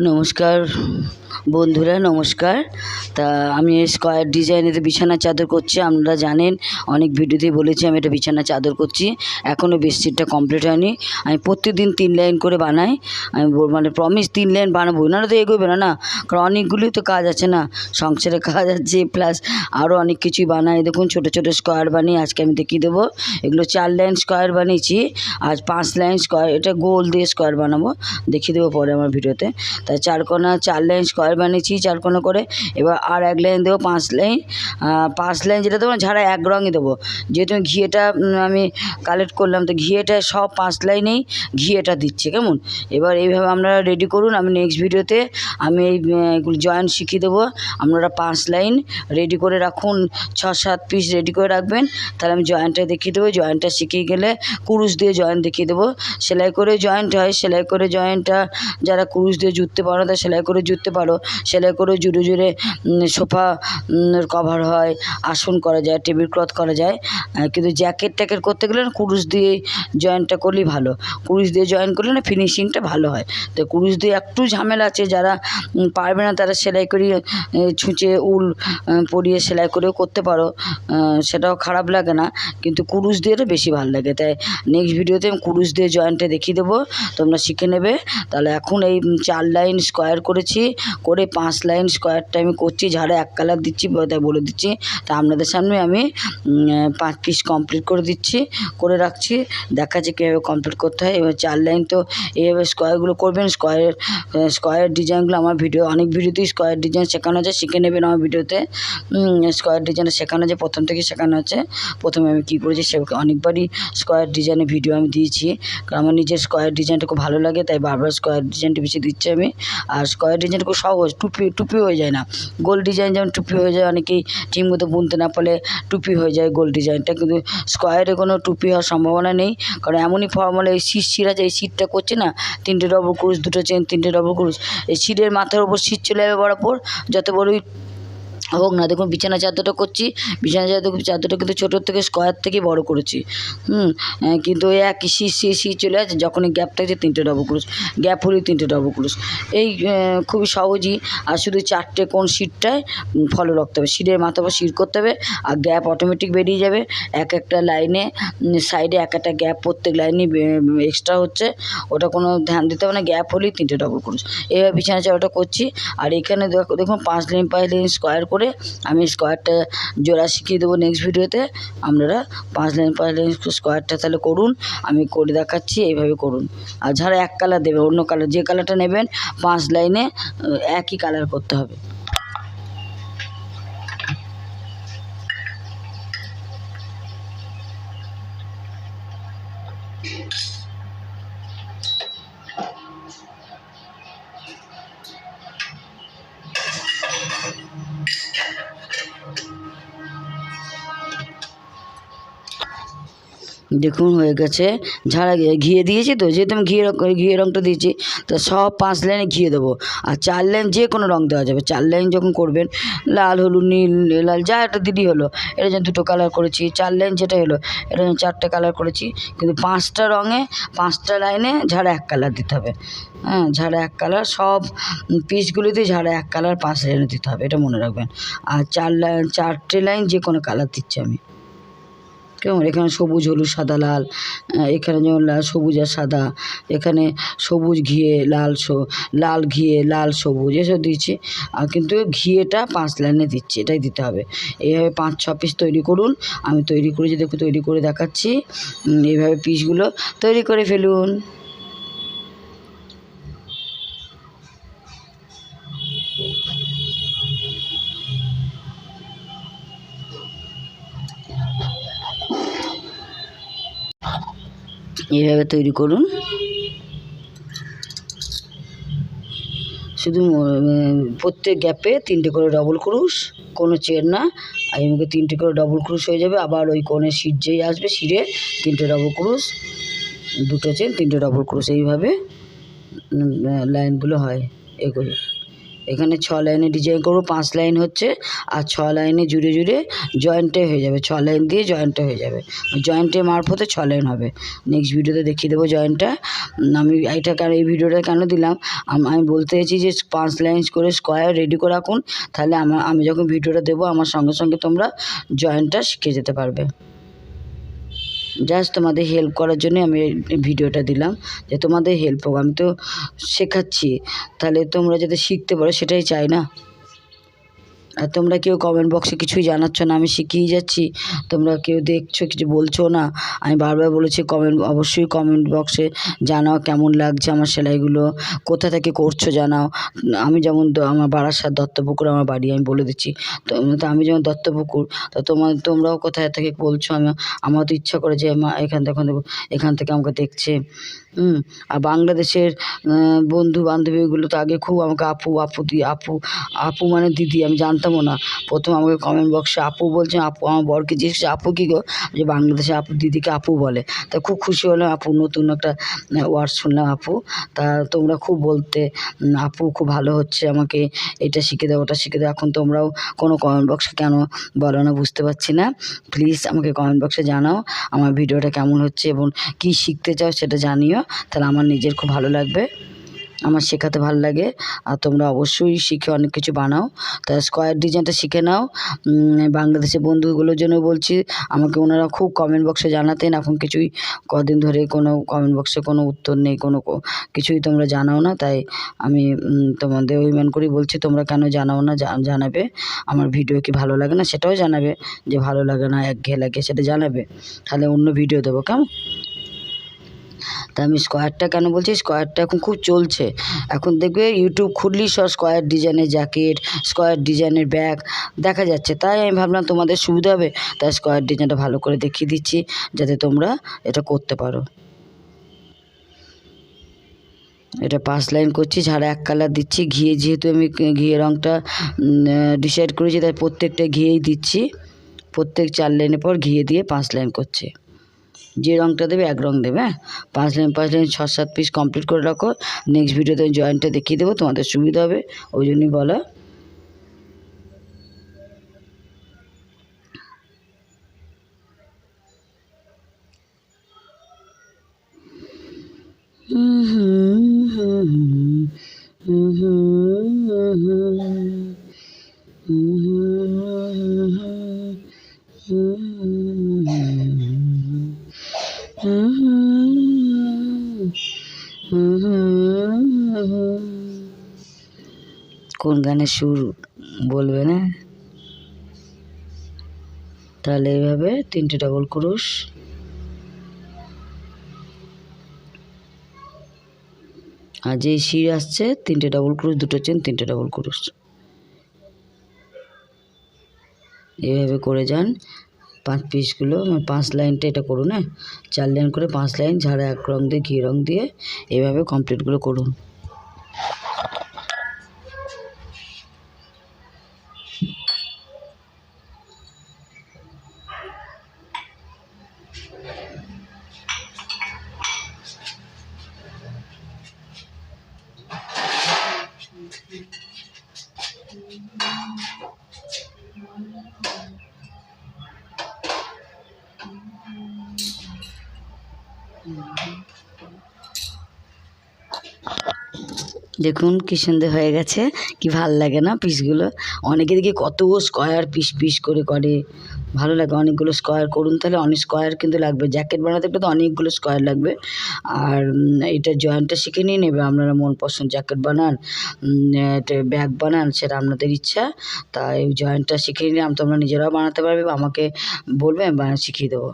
নমস্কার বন্ধুরা, নমস্কার। তা আমি স্কয়ার ডিজাইনের বিছানা চাদর করছি। আপনারা জানেন, অনেক ভিডিওতেই বলেছি আমি এটা বিছানা চাদর করছি। এখনও বেডশিটটা কমপ্লিট হয়নি। আমি প্রত্যেকদিন 3 লাইন করে বানাই। আমি মানে প্রমিস 3 লাইন বানাবো, নাহলে তো এগোবে না। কারণ অনেকগুলোই তো কাজ আছে না, সংসারে কাজ আছে, প্লাস আরও অনেক কিছুই বানাই। দেখুন ছোটো ছোটো স্কয়ার বানিয়ে আজকে আমি দেখিয়ে দেবো। এগুলো 4 লাইন স্কয়ার বানিয়েছি, আজ 5 লাইন স্কয়ার, এটা গোল দিয়ে স্কয়ার বানাবো, দেখিয়ে দেবো পরে আমার ভিডিওতে। তাই 4 লাইন স্কয়ার বানিয়েছি 4 কোণা করে। এবার আর 1 লাইন দেবো, 5 লাইন। 5 লাইন যেটা দেবো ঝাড়া এক রঙই দেবো, যেহেতু ঘিয়েটা আমি কালেক্ট করলাম, তো ঘিয়েটা সব 5 লাইনেই ঘিয়েটা দিচ্ছে, কেমন। এবার এইভাবে আপনারা রেডি করুন। আমি নেক্সট ভিডিওতে আমি এইগুলো জয়েন্ট শিখিয়ে দেবো। আপনারা 5 লাইন রেডি করে রাখুন, 6-7 পিস রেডি করে রাখবেন, তাহলে আমি জয়েন্টটা দেখিয়ে দেবো। জয়েন্টটা শিখিয়ে গেলে কুরুশ দিয়ে জয়েন্ট দেখিয়ে দেবো। সেলাই করে জয়েন্ট হয়, সেলাই করে জয়েন্টটা যারা কুরুশ দিয়ে জুড়তে পারো তা সেলাই করে জুড়তে পারো। সেলাই করে জুড়ে জুড়ে সোফা কভার হয়, আসন করা যায়, টেবিল ক্লথ করা যায়। কিন্তু জ্যাকেট ট্যাকেট করতে গেলে না কুরুশ দিয়ে জয়েন্টটা করলেই ভালো। কুরুশ দিয়ে জয়েন করলে না ফিনিশিংটা ভালো হয়। তো কুরুশ দিয়ে একটু ঝামেলা আছে, যারা পারবে না তারা সেলাই করিয়ে ছুঁচে উল পরিয়ে সেলাই করেও করতে পারো, সেটাও খারাপ লাগে না। কিন্তু কুরুশ দিয়ে বেশি ভালো লাগে। তাই নেক্সট ভিডিওতে আমি কুরুশ দিয়ে জয়েন্টটা দেখিয়ে দেবো, তোমরা শিখে নেবে। তাহলে এখন এই 4 লাইন স্কয়ার করেছি, করে 5 লাইন স্কয়ারটা আমি করছি, ঝাড়ে 1 কালার দিচ্ছি, তাই বলে দিচ্ছি। তা আপনাদের সামনে আমি 5 পিস কমপ্লিট করে দিচ্ছি, করে রাখছি, দেখাচ্ছি কীভাবে কমপ্লিট করতে হয়। এবার 4 লাইন তো এইভাবে স্কয়ারগুলো করবেন। স্কয়ার ডিজাইনগুলো আমার অনেক ভিডিওতেই স্কয়ার ডিজাইন শেখানো আছে, শিখে নেবেন আমার ভিডিওতে। স্কয়ার ডিজাইনটা শেখানো আছে, প্রথম থেকে শেখানো আছে। প্রথমে আমি কী করেছি সে অনেকবারই স্কয়ার ডিজাইনের ভিডিও আমি দিয়েছি, কারণ আমার নিজের স্কয়ার ডিজাইনটা খুব ভালো লাগে, তাই বারবার স্কয়ার ডিজাইনটা বেশি দিচ্ছি আমি। আর স্কয়ার ডিজাইনটা খুব সহজ, টুপি হয়ে যায় না। গোল ডিজাইন যেমন টুপি হয়ে যায়, অনেকেই ঠিকমতো বুনতে না পারলে টুপি হয়ে যায় গোল ডিজাইনটা, কিন্তু স্কয়ারে কোনো টুপি হওয়ার সম্ভাবনা নেই। কারণ এমনই ফর্মাল, এই শির আছে, এই শিরটা করছে না, 3টে ডবল ক্রুশ, 2টো চেন, 3টে ডবল ক্রুশ, এই শিরের মাথার উপর শির চলে যাবে বরাবর, যত বড়ই হোক না। দেখুন বিছানা চাদরটা করছি, বিছানা চাদরটা কিন্তু ছোটোর থেকে স্কয়ার থেকে বড় করেছি। কিন্তু ওই একই শি চলে আসে, যখনই গ্যাপ থাকছে 3টে ডবল ক্রুশ, গ্যাপ হলেই 3টে ডবল ক্রুশ। এই খুবই সহজই। আর শুধু 4টে কোণ শিরটায় ফলো রাখতে হবে, শিরের মাথার উপর শির করতে হবে, আর গ্যাপ অটোমেটিক বেরিয়ে যাবে। একটা লাইনে সাইডে একটা গ্যাপ প্রত্যেক লাইনে এক্সট্রা হচ্ছে, ওটা কোনো ধ্যান দিতে হবে না। গ্যাপ হলেই 3টে ডবল ক্রুশ। এবার বিছানা চাদরটা করছি। আর এখানে দেখুন 5 লাইন স্কয়ার করে আমি স্কয়ারটা জোড়া শিখিয়ে দেবো নেক্সট ভিডিওতে। আপনারা 5 লাইন স্কয়ারটা তাহলে করুন, আমি করে দেখাচ্ছি, এইভাবে করুন। আর যারা 1 কালার দেবে, অন্য কালার যে কালারটা নেবেন 5 লাইনে একই কালার করতে হবে। দেখুন হয়ে গেছে, ঝাড়া ঘিয়ে দিয়েছি তো, যেহেতু আমি ঘিয়ে রঙটা দিয়েছি, তো সব 5 লাইনে ঘিয়ে দেবো। আর 4 লাইন যে কোনো রঙ দেওয়া যাবে। 4 লাইন যখন করবেন, লাল, হলুদ, নীল, লাল, যা একটা দিলেই হলো। এটা যেন 2টো কালার করেছি, 4 লাইন যেটা হলো, এটা যেন 4টে কালার করেছি। কিন্তু 5টা রঙে 5টা লাইনে ঝাড়া 1 কালার দিতে হবে। ঝাড়া 1 কালার, সব পিসগুলিতে ঝাড়া 1 কালার 5 লাইনে দিতে হবে, এটা মনে রাখবেন। আর 4টে লাইন যে কোনো কালার দিচ্ছি আমি, কেমন। এখানে সবুজ, হলুদ, সাদা, লাল, এখানে যেমন লাল, সবুজ আর সাদা, এখানে সবুজ ঘিয়ে, লাল ঘিয়ে, লাল সবুজ, এসব দিচ্ছি। আর কিন্তু ঘিয়েটা 5 লাইনে দিচ্ছি, এটাই দিতে হবে। এইভাবে 5-6 পিস তৈরি করুন। আমি তৈরি করেছি, দেখুন তৈরি করে দেখাচ্ছি। এইভাবে পিসগুলো তৈরি করে ফেলুন। এইভাবে তৈরি করুন। শুধু প্রত্যেক গ্যাপে 3টে করে ডবল ক্রুশ, কোনো চেন না। আর এমনি 3টে করে ডবল ক্রুশ হয়ে যাবে। আবার ওই কোণে শির যেই আসবে, শিরে 3টে ডবল ক্রুশ, 2টো চেন, 3টে ডবল ক্রুশ, এইভাবে লাইনগুলো হয় এগুলো। এখানে 6 লাইনে ডিজাইন করবো, 5 লাইন হচ্ছে আর 6 লাইনে জুড়ে জুড়ে জয়েন্টে হয়ে যাবে, 6 লাইন দিয়ে জয়েন্টে হয়ে যাবে, জয়েন্টের মারফতে 6 লাইন হবে। নেক্সট ভিডিওতে দেখিয়ে দেবো জয়েন্টটা। আমি এইটা কেন এই ভিডিওটা কেন দিলাম, আমি বলতে চাইছি যে 5 লাইন করে স্কোয়ার রেডি করে রাখুন, তাহলে আমি যখন ভিডিওটা দেবো আমার সঙ্গে সঙ্গে তোমরা জয়েন্টটা শিখে যেতে পারবে। জাস্ট তোমাদের হেল্প করার জন্য আমি ভিডিওটা দিলাম, যে তোমাদের হেল্প হোক। আমি তো শেখাচ্ছি, তাহলে তোমরা যাতে শিখতে পারো সেটাই চাই না। আর তোমরা কেউ কমেন্ট বক্সে কিছুই জানাচ্ছ না, আমি শিখিয়ে যাচ্ছি, তোমরা কেউ দেখছো কিছু বলছো না। আমি বারবার বলেছি অবশ্যই কমেন্ট বক্সে জানাও কেমন লাগছে আমার সেলাইগুলো, কোথা থেকে করছো জানাও। আমি যেমন আমার বারাসাত দত্তপুকুর আমার বাড়ি, আমি বলে দিচ্ছি তো আমি যেমন দত্তপুকুর, তো তোমরাও কোথায় থেকে বলছো। আমার তো ইচ্ছা করে যে এখান থেকে আমাকে দেখছে। আর বাংলাদেশের বন্ধু বান্ধবীগুলো তো আগে খুব আমাকে আপু মানে দিদি, আমি জানতামও না। প্রথম আমাকে কমেন্ট বক্সে আপু বলছে, আপু আমার বরকে জিজ্ঞেস আপু কী গো, যে বাংলাদেশে আপু দিদিকে আপু বলে। তা খুব খুশি হলাম, আপু নতুন একটা ওয়ার্ড শুনলাম আপু। তা তোমরা খুব বলতে আপু খুব ভালো হচ্ছে, আমাকে এটা শিখে দাও ওটা শিখে দাও। এখন তোমরাও কোনো কমেন্ট বক্সে কেন বলো না বুঝতে পারছি না। প্লিজ আমাকে কমেন্ট বক্সে জানাও আমার ভিডিওটা কেমন হচ্ছে এবং কী শিখতে চাও সেটা জানিও, তাহলে আমার নিজের খুব ভালো লাগবে, আমার শেখাতে ভালো লাগে। আর তোমরা অবশ্যই শিখে অনেক কিছু বানাও। তা স্কোয়ার ডিজাইনটা শিখে নাও। বাংলাদেশের বন্ধুগুলোর জন্য বলছি, আমাকে ওনারা খুব কমেন্ট বক্সে জানাতেন, এখন কিছুই কদিন ধরে কোনো কমেন্ট বক্সে কোনো উত্তর নেই, কোনো কিছুই তোমরা জানাও না। তাই আমি তোমাদের অভিমান করেই বলছি, তোমরা কেন জানাও না, জানাবে। আমার ভিডিও কি ভালো লাগে না সেটাও জানাবে, যে ভালো লাগে না একঘেয়ে লাগে সেটা জানাবে, তাহলে অন্য ভিডিও দেবো কেমন। তা আমি স্কোয়ারটা কেন বলছি, স্কোয়ারটা এখন খুব চলছে। এখন দেখবে ইউটিউব খুললেই সব স্কোয়ার ডিজাইনের জ্যাকেট, স্কোয়ার ডিজাইনের ব্যাগ দেখা যাচ্ছে। তাই আমি ভাবলাম তোমাদের সুবিধা হবে, তাই স্কোয়ার ডিজাইনটা ভালো করে দেখিয়ে দিচ্ছি যাতে তোমরা এটা করতে পারো। এটা 5 লাইন করছি, ঝাড়া 1 কালার দিচ্ছি, ঘিয়ে যেহেতু আমি ঘিয়ে রঙটা ডিসাইড করেছি, তাই প্রত্যেকটা ঘিয়েই দিচ্ছি। প্রত্যেক 4 লাইনের পর ঘিয়ে দিয়ে 5 লাইন করছি। যে রঙটা দেবে 1 রঙ দেবে, হ্যাঁ। 5 লাইন 6-7 পিস কমপ্লিট করে রাখো। নেক্সট ভিডিওতে জয়েন্টটা দেখিয়ে দেবো, তোমাদের সুবিধা হবে, ওই জন্যই বলা। কোন গানের সুর বলবে না, তাহলে এইভাবে 3টে ডাবল ক্রোশ, আর যে শির আসছে 3টে ডাবল ক্রোশ, 2টো চেন, 3টে ডাবল ক্রোশ, এইভাবে করে যান। 5 পিসগুলো 5 লাইনটা এটা করুন, হ্যাঁ। 4 লাইন করে 5 লাইন ঝাড়া 1 রঙ দিয়ে ঘি রঙ দিয়ে এইভাবে কমপ্লিটগুলো করুন। দেখুন কি সুন্দর হয়ে গেছে, কি ভাল লাগে না পিসগুলো। অনেকে দেখি কত স্কোয়ার পিস পিস করে করে, ভালো লাগে। অনেকগুলো স্কোয়ার করুন, তাহলে অনেক স্কোয়ার কিন্তু লাগবে। জ্যাকেট বানাতে গেলে তো অনেকগুলো স্কোয়ার লাগবে। আর এটা জয়েন্টটা শিখে নিয়ে নেবে, আপনারা মন পছন্দ জ্যাকেট বানান, ব্যাগ বানান, সেটা আপনাদের ইচ্ছা। তাই জয়েন্টটা শিখে নিলে তোমরা নিজেরাও বানাতে পারবে, আমাকে বলবে, আমি শিখিয়ে দেবো।